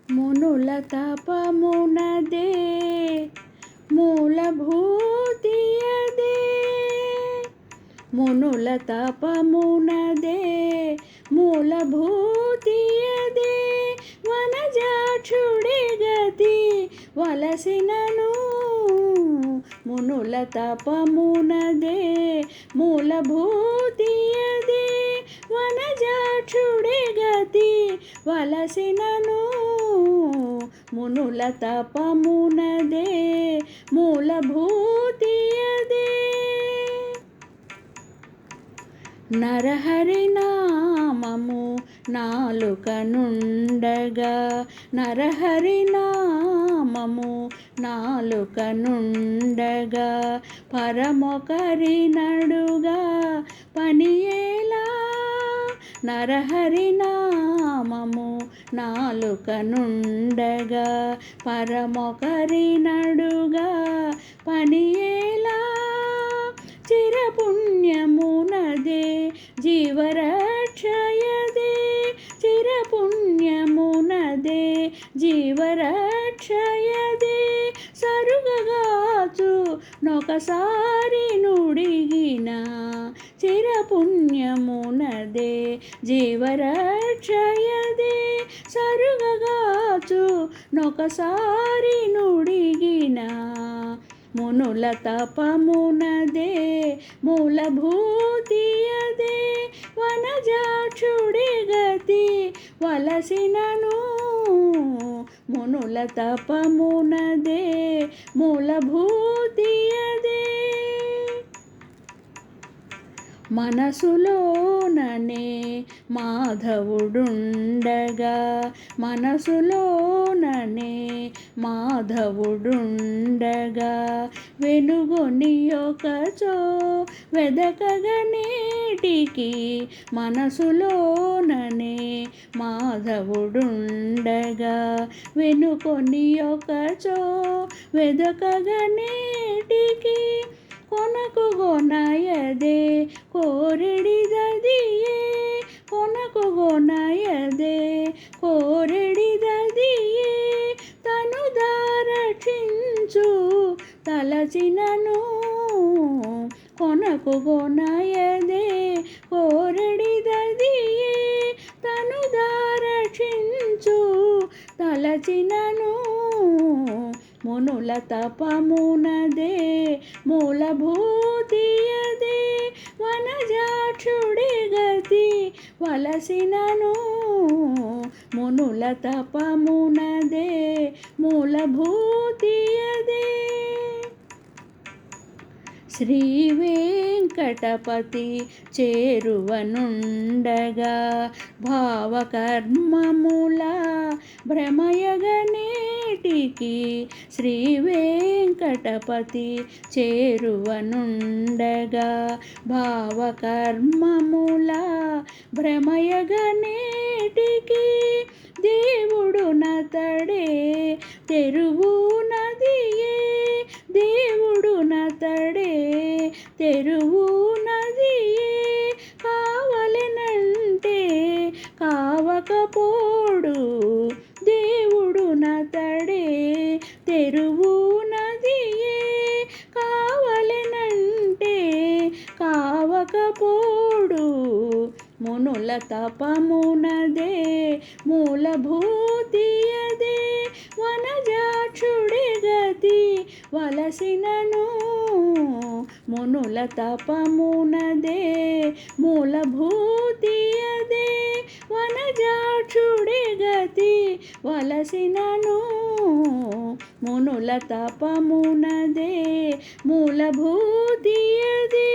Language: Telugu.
మునుల తపమునదే మూలభూతియదే మునుల తపమునదే మూలభూతియదే వనజాక్షుడి గతి వలసినను మునుల తపమునదే మూలభూతియదే వనజాక్షుడి గతి వలసినను మునుల తపమునదే మూలభూతియదే నరహరి నామము నాలుకనుండగా నరహరి నామము నాలుకనుండగా పరమొకరి నడుగా పనియేలా నరహరి నామము నాలుకనుండగా పరమొకరి నడుగా పనియేలా చిరపుణ్యమునదే జీవరక్షయదే చిరపుణ్యమునదే జీవరక్షయదే సరుగగాచు నొకసారి నుడిగిన చిరపుణ్యమునదే జీవరక్షయదే సరుగగాచు నొకసారి నుడిగిన మునుల తపమునదే మూలభూతియదే వనజాక్షుడి గతి వలసినను మునుల తపమునదే మూలభూతియదే మనసులోననే మాధవుడుండగా మనసులోననే మాధవుడుండగా వెనుగొని ఒకచో వెదకగనేటికి మనసులోననే మాధవుడుండగా వెనుకొని ఒకచో వెదకగనేటికి కొనకు గొనయదే కోరెడిదదియే కొనకు గొనయదే కోరెడిదదియే తను దారక్షించు తలచినను కొనకు గొనయదే కోరెడిదదియే తను దారక్షించు తలచినను మునుల తపమునదే మూలభూతియదే వనజాక్షుడి గతి వలసినను మునుల తపమునదే మూలభూతియదే శ్రీ వెంకటపతి చేరువనుండగా భావకర్మముల భ్రమయగనేటికి శ్రీ వెంకటపతి చేరువనుండగా భావకర్మముల భ్రమయగనేటికి దేవుడు నతడే తెరువు నదియే దేవుడు నతడే తెరువు నదియే కావలెనంటే కావకపోడు దేవుడు నతడే తెరువు నదియే కావలెనంటే కావకపోడు మునుల తపమునదే మూలభూతియదే వనజాక్షుడి గతి వలసినను మునుల తపమునదే మూలభూతియదే వనజాక్షుడి గతి వలసినను మునుల తపమునదే మూలభూతియదే